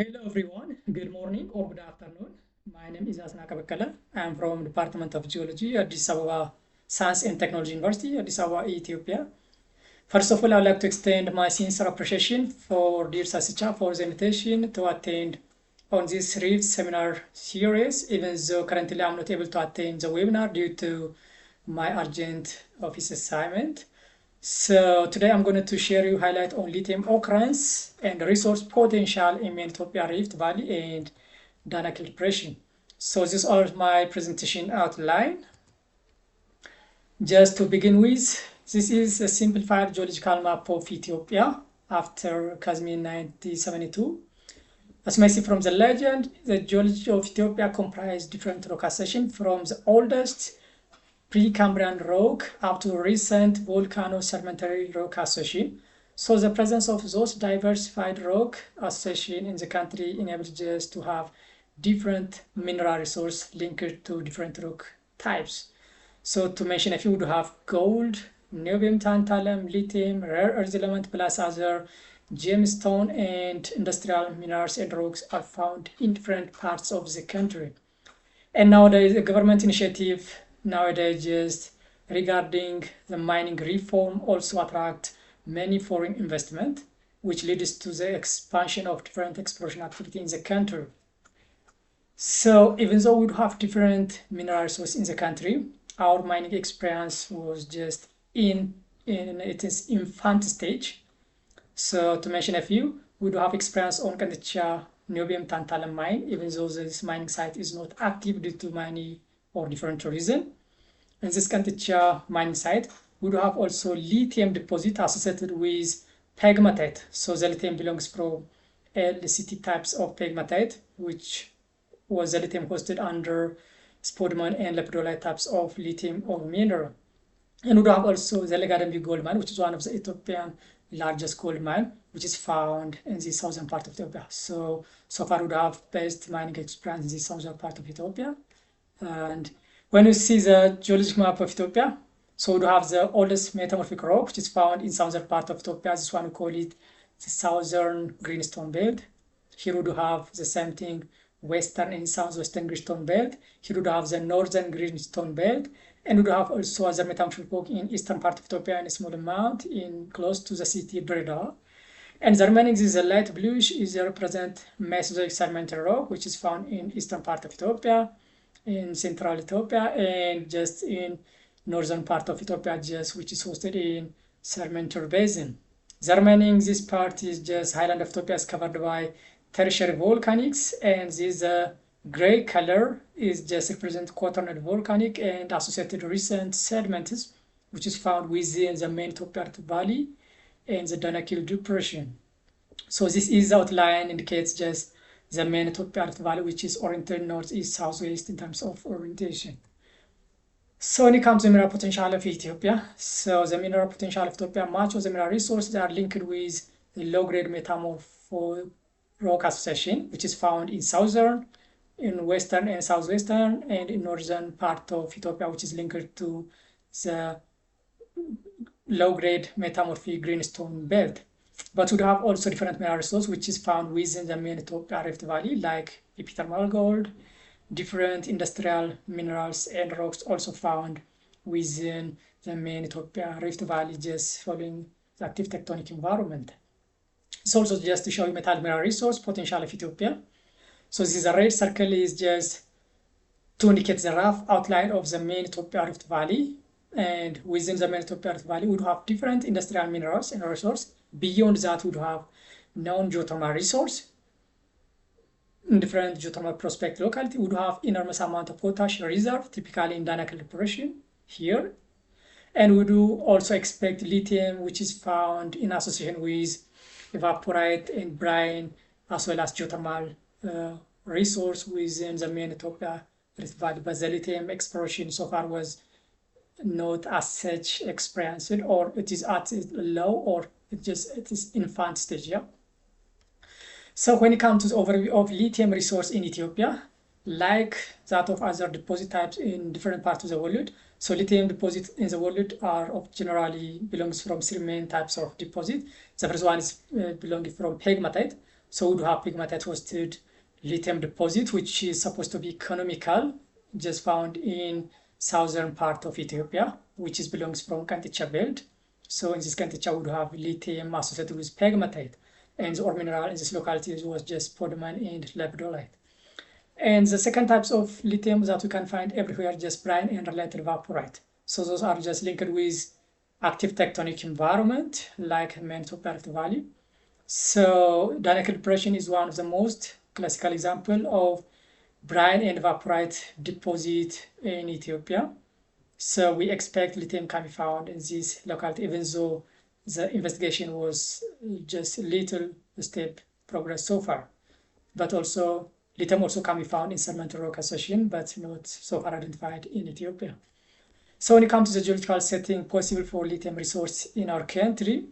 Hello everyone, good morning or good afternoon. My name is Bekele. I am from Department of Geology at Addis Ababa Science and Technology University, Addis Ababa, Ethiopia. First of all, I would like to extend my sincere appreciation for dear Sasicha for the invitation to attend on this REEF seminar series, even though currently I'm not able to attend the webinar due to my urgent office assignment. So today I'm going to share you highlight on lithium occurrence and resource potential in Ethiopia Rift Valley and Danakil depression. So this is my presentation outline. Just to begin with, this is a simplified geological map of Ethiopia after Kazmin 1972. As you may see from the legend, the geology of Ethiopia comprises different rock accessions from the oldest Precambrian rock up to recent volcano-sedimentary rock association. So the presence of those diversified rock association in the country enables us to have different mineral resource linked to different rock types. So to mention a few, we have gold, niobium, tantalum, lithium, rare earth element, plus other gemstone and industrial minerals and rocks are found in different parts of the country. And nowadays, the government initiative nowadays just regarding the mining reform also attract many foreign investment, which leads to the expansion of different exploration activity in the country. So even though we have different mineral resources in the country, our mining experience was just in its infant stage. So to mention a few, we do have experience on Kandicha niobium tantalum mine, even though this mining site is not active due to many or different reasons. In this Kandicha mining site, we do have also lithium deposit associated with pegmatite. So the lithium belongs from LCT types of pegmatite, which was the lithium hosted under spodumene and lepidolite types of lithium ore mineral. And we do have also the Legadembi gold mine, which is one of the Ethiopian largest gold mine, which is found in the southern part of Ethiopia. So far we have best mining experience in the southern part of Ethiopia. And when you see the geologic map of Ethiopia, so we have the oldest metamorphic rock, which is found in southern part of Ethiopia. This one we call it the southern greenstone belt. Here we do have the same thing, western and southwestern greenstone belt. Here we do have the northern greenstone belt. And we do have also other metamorphic rock in eastern part of Ethiopia in a small amount in close to the city Dreda. And the remaining is a light bluish is represent Mesozoic sedimentary rock, which is found in eastern part of Ethiopia, in central Ethiopia, and just in northern part of Ethiopia, just which is hosted in sedimentary basin. The remaining this part is just highland of Ethiopia is covered by tertiary volcanics, and this gray color is just represent quaternary volcanic and associated recent sediments, which is found within the main Ethiopia Valley and the Danakil depression. So this is outline indicates just the main Ethiopia Valley, which is oriented northeast southwest in terms of orientation. So when it comes to mineral potential of Ethiopia, so the mineral potential of Ethiopia, much of the mineral resources are linked with the low-grade metamorphic rock association, which is found in southern, in western and southwestern, and in northern part of Ethiopia, which is linked to the low-grade metamorphic greenstone belt. But we have also different mineral resources, which is found within the main Ethiopia Rift Valley, like epithermal gold, different industrial minerals and rocks also found within the main Ethiopia Rift Valley, just following the active tectonic environment. It's also just to show you metal mineral resource potential of Ethiopia. So this red circle is just to indicate the rough outline of the main Ethiopia Rift Valley. And within the main Ethiopia Rift Valley, we would have different industrial minerals and resources. Beyond that, we would have known geothermal resource. In different geothermal prospect locality, we would have enormous amount of potash reserve, typically in Danakil depression here. And we do also expect lithium, which is found in association with evaporite and brine, as well as geothermal resource within the main Ethiopia Rift Valley. But the lithium exploration so far was not as such experienced, or it is at low, or it is infant stage. Yeah. So when it comes to the overview of lithium resource in Ethiopia, like that of other deposit types in different parts of the world, so lithium deposits in the world are generally belongs from three main types of deposit. The first one is belonging from pegmatite, So we do have pegmatite-hosted lithium deposit, which is supposed to be economical, just found in southern part of Ethiopia, which is belongs from Kanticha belt. So in this Kanticha, we do have lithium associated with pegmatite, and the ore mineral in this locality was just spodumene and lepidolite. And the second types of lithium that we can find everywhere, just brine and related vaporite. So those are just linked with active tectonic environment like Manitoba Rift Valley. So Danakil depression is one of the most classical example of brine and vaporite deposit in Ethiopia. So we expect lithium can be found in this locality, even though the investigation was just a little step progress so far. But also lithium also can be found in sedimentary rock association, but not so far identified in Ethiopia. So when it comes to the geological setting possible for lithium resource in our country,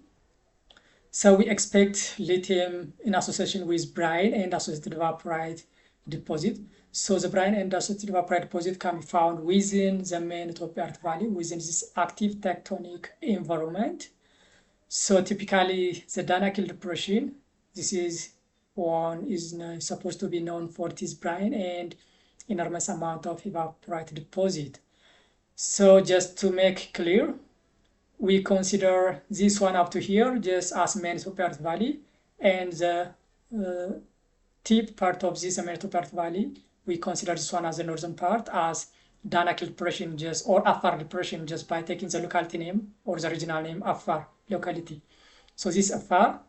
so we expect lithium in association with brine and associated vaporite deposit. So the brine and associated vaporite deposit can be found within the main Ethiopian Rift Valley, within this active tectonic environment. So typically the Danakil depression, this is one is supposed to be known for its brine and enormous amount of vaporite deposit. So just to make clear, we consider this one up to here just as main Ethiopian Rift Valley, and the tip part of this main Ethiopian Rift Valley, we consider this one as the northern part as Danakil depression just or Afar depression just by taking the locality name or the regional name Afar locality. So this Afar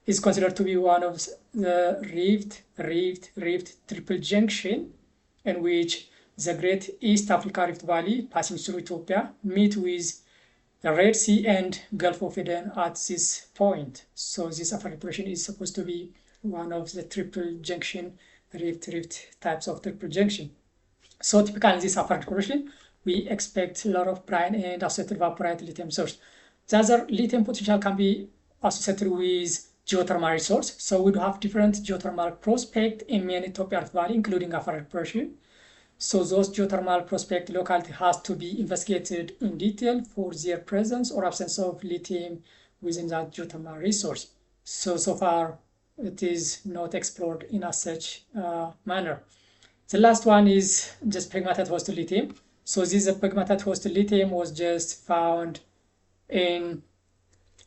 is considered to be one of the rift triple junction in which the Great East Africa Rift Valley passing through Ethiopia meet with the Red Sea and Gulf of Eden at this point. So this Afar depression is supposed to be one of the triple junction rift types of triple junction. So typically in this Afar depression, we expect a lot of brine and associated vaporite lithium source. The other lithium potential can be associated with geothermal resource. So we do have different geothermal prospect in main Ethiopia Rift Valley, including Afar depression. So those geothermal prospect locality has to be investigated in detail for their presence or absence of lithium within that geothermal resource. So far, it is not explored in a such manner. The last one is just pegmatite-hosted lithium. So this pegmatite-hosted lithium was just found in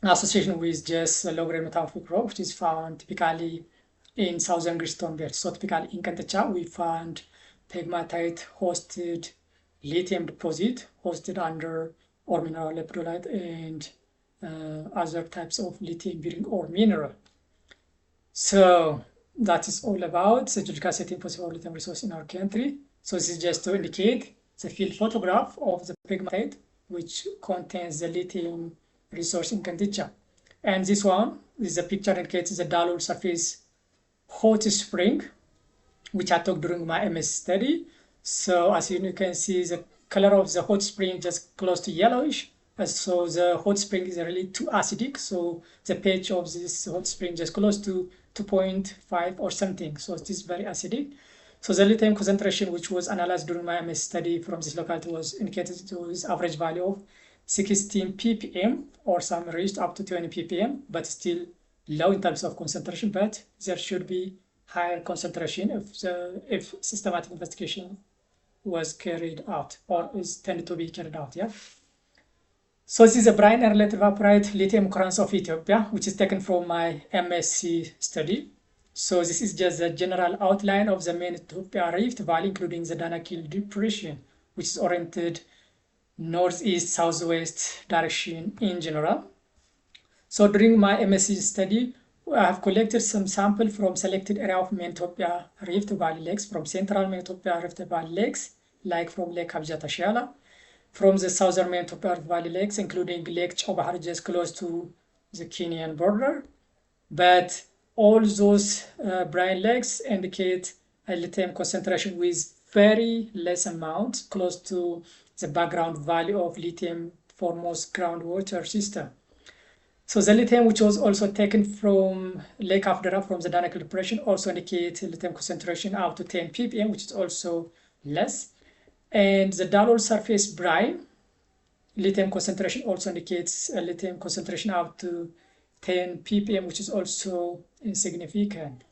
association with just low-grade metamorphic rock, which is found typically in southern greenstone belt. So typically in Kantacha, we found pegmatite-hosted lithium deposit hosted under ore mineral lepidolite and other types of lithium-bearing ore mineral. So that is all about the geological setting possible lithium resource in our country. So this is just to indicate the field photograph of the pegmatite, which contains the lithium resource in Kanticha. And this one is a picture indicates the Dalol surface hot spring, which I took during my MS study. So as you can see, the color of the hot spring just close to yellowish. So the hot spring is really too acidic. So the pH of this hot spring just close to 2.5 or something. So it is very acidic. So the lithium concentration, which was analyzed during my MS study from this locality, was indicated to its average value of 16 ppm, or some reached up to 20 ppm, but still low in terms of concentration. But there should be higher concentration if systematic investigation was carried out or is tended to be carried out. Yeah. So this is a brine and related vaporite lithium occurrence of Ethiopia, which is taken from my MSc study. So this is just the general outline of the main Ethiopia Rift Valley, including the Danakil depression, which is oriented northeast southwest direction in general. So during my MSc study, I have collected some sample from selected area of main Ethiopia Rift Valley lakes, from central main Ethiopia Rift Valley lakes, like from Lake Abjata Shiala, from the southern main Ethiopia Rift Valley lakes, including Lake Chobahar, just close to the Kenyan border. But all those brine lakes indicate a lithium concentration with very less amount, close to the background value of lithium for most groundwater system. So the lithium, which was also taken from Lake Afdara from the Danakil depression, also indicates lithium concentration up to 10 ppm, which is also less. And the Dalol surface brine lithium concentration also indicates a lithium concentration up to 10 ppm, which is also insignificant.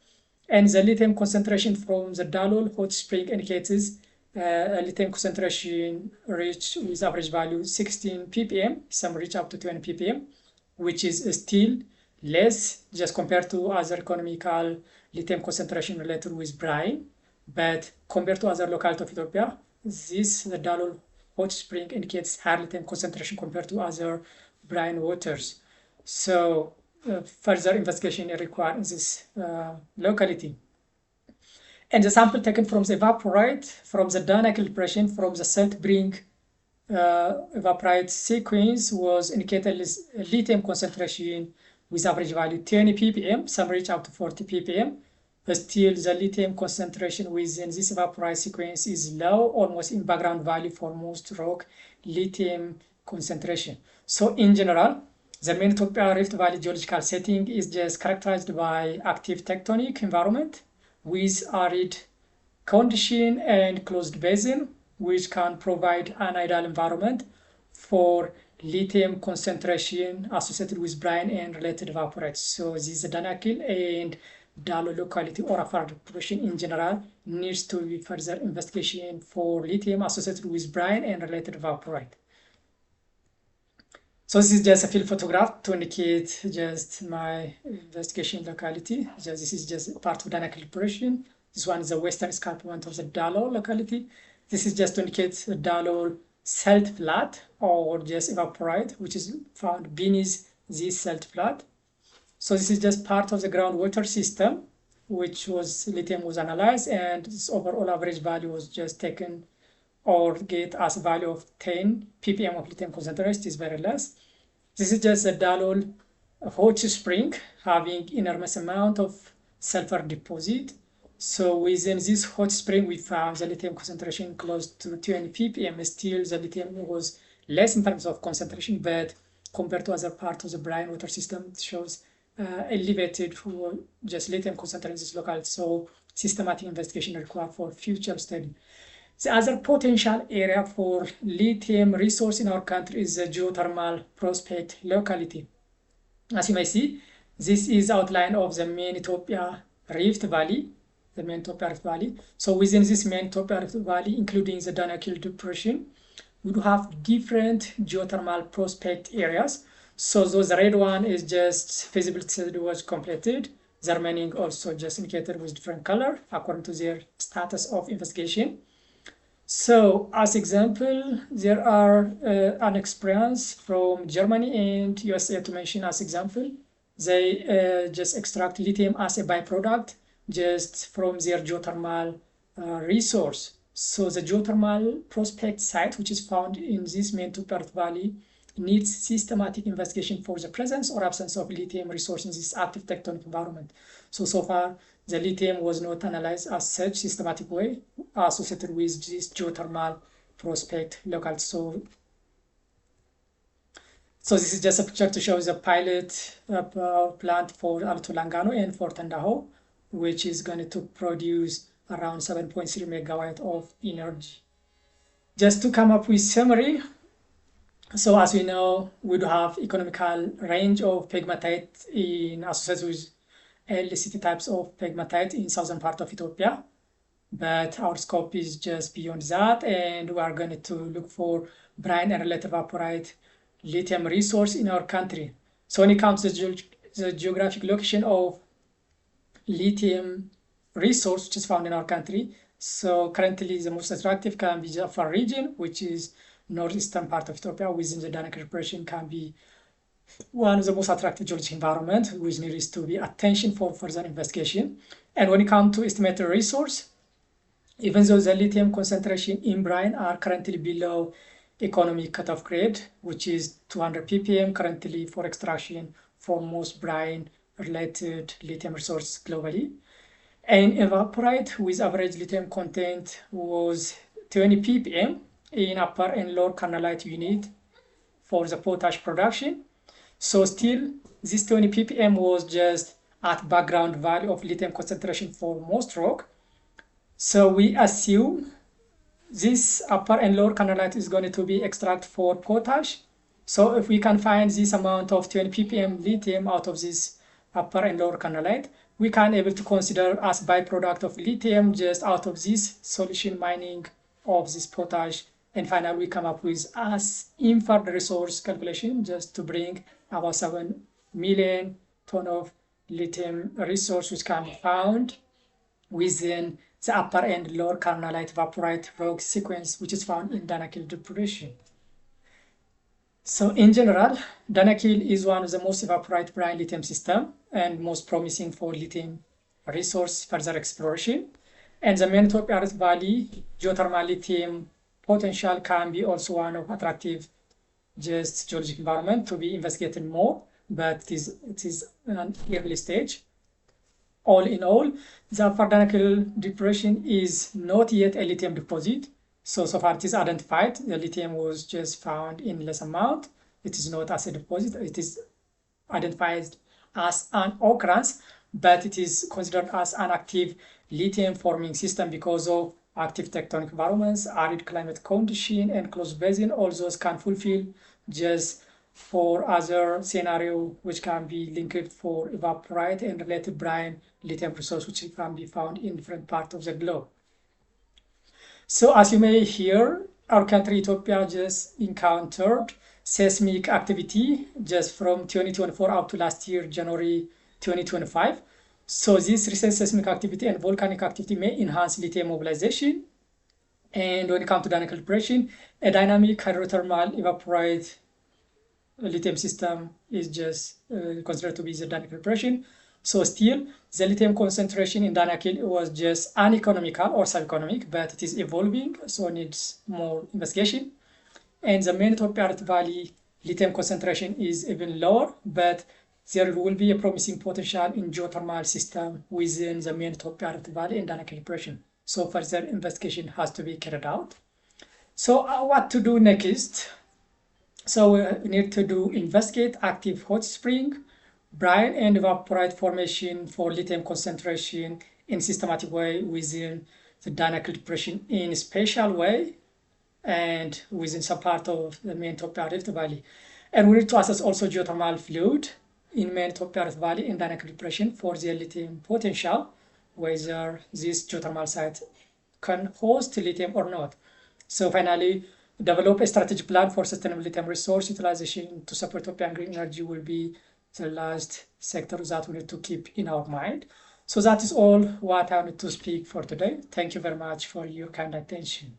And the lithium concentration from the Dalol hot spring indicates lithium concentration reached with average value 16 ppm, some reach up to 20 ppm, which is still less just compared to other economical lithium concentration related with brine. But compared to other localities of Ethiopia, the Dalol hot spring indicates higher lithium concentration compared to other brine waters. So further investigation is required in this locality. And the sample taken from the evaporite from the Danakil depression from the salt-bring evaporite sequence was indicated lithium concentration with average value 20 ppm, some reach up to 40 ppm. But still, the lithium concentration within this evaporite sequence is low, almost in background value for most rock lithium concentration. So in general, the main Ethiopia Rift Valley geological setting is just characterized by active tectonic environment with arid condition and closed basin, which can provide an ideal environment for lithium concentration associated with brine and related evaporites. So this is the Danakil and Dalo locality or Afar depression in general needs to be further investigation for lithium associated with brine and related evaporite. So this is just a field photograph to indicate just my investigation locality. This is just part of Danakil depression. This one is the western escarpment of the Dalo locality. This is just to indicate the Dalo salt flat or just evaporite, which is found beneath this salt flat. So this is just part of the groundwater system, which was lithium was analyzed, and this overall average value was just taken or get as a value of 10 ppm of lithium concentration. It is very less. This is just a Dalol hot spring having enormous amount of sulfur deposit. So within this hot spring, we found the lithium concentration close to 20 ppm. Still, the lithium was less in terms of concentration, but compared to other parts of the brine water system, it shows elevated for just lithium concentration in this locality. So systematic investigation required for future study. The other potential area for lithium resource in our country is the geothermal prospect locality. As you may see, this is outline of the main Ethiopia Rift Valley, the main Ethiopia Rift Valley. So within this main Ethiopia Rift Valley, including the Danakil depression, we do have different geothermal prospect areas. So those red one is just feasibility study was completed. The remaining also just indicated with different color according to their status of investigation. So as example, there are an experience from Germany and USA to mention as example. They just extract lithium as a byproduct just from their geothermal resource. So the geothermal prospect site, which is found in this main Ethiopia Valley, needs systematic investigation for the presence or absence of lithium resource in this active tectonic environment. So far, the lithium was not analyzed as such systematic way associated with this geothermal prospect local. So this is just a picture to show the pilot plant for Alto Langano and for Tandaho, which is going to produce around 7.3 megawatt of energy. Just to come up with summary, so as we know, we do have economical range of pegmatite in associated with LCT types of pegmatite in southern part of Ethiopia, but our scope is just beyond that, and we are going to look for brine and related evaporite lithium resource in our country. So when it comes to the geographic location of lithium resource which is found in our country, so currently the most attractive can be the Afar region, which is northeastern part of Ethiopia within the Danakil depression, can be one of the most attractive geologic environment, which needs to be attention for further investigation. And when it comes to estimated resource, even though the lithium concentration in brine are currently below economic cutoff grade, which is 200 ppm currently for extraction for most brine related lithium resources globally. And evaporite with average lithium content was 20 ppm in upper and lower carnallite unit for the potash production. So still, this 20 ppm was just at background value of lithium concentration for most rock. So we assume this upper and lower carnallite is going to be extracted for potash. So if we can find this amount of 20 ppm lithium out of this upper and lower kernelite, we can able to consider as byproduct of lithium just out of this solution mining of this potash. And finally, we come up with as inferred resource calculation just to bring about 7 million ton of lithium resource which can be found within the upper and lower kernelite vaporite rock sequence which is found in Danakil depression. So in general, Danakil is one of the most evaporite brine lithium system and most promising for lithium resource further exploration. And the main Ethiopia Rift Valley geothermal lithium potential can be also one of attractive just geologic environment to be investigated more, but it is an early stage. All in all, the upper Danakil depression is not yet a lithium deposit. So far it is identified. The lithium was just found in less amount. It is not as a deposit. It is identified as an occurrence, but it is considered as an active lithium forming system because of active tectonic environments, arid climate condition, and closed basin. All those can fulfill just for other scenario which can be linked for evaporite and related brine lithium resource which can be found in different parts of the globe. So as you may hear, our country Ethiopia just encountered seismic activity just from 2024 up to last year, January 2025. So this recent seismic activity and volcanic activity may enhance lithium mobilization. And when it comes to Danakil depression, a dynamic hydrothermal evaporite lithium system is just considered to be the Danakil depression. So still, the lithium concentration in Danakil was just uneconomical or sub-economic, but it is evolving, so needs more investigation. And the main Ethiopia Rift Valley lithium concentration is even lower, but there will be a promising potential in geothermal system within the main Ethiopia Rift Valley and Danakil depression. So further investigation has to be carried out. So what to do next? So we need to investigate active hot spring, brine and evaporite formation for lithium concentration in systematic way within the Danakil depression in a special way and within some part of the main Ethiopia Rift Valley. And we need to assess also geothermal fluid in main Ethiopia Rift Valley and Danakil depression for the lithium potential, whether this geothermal site can host lithium or not. So finally, develop a strategic plan for sustainable lithium resource utilization to support Ethiopian green energy will be the last sector that we need to keep in our mind. So that is all what I wanted to speak for today. Thank you very much for your kind attention.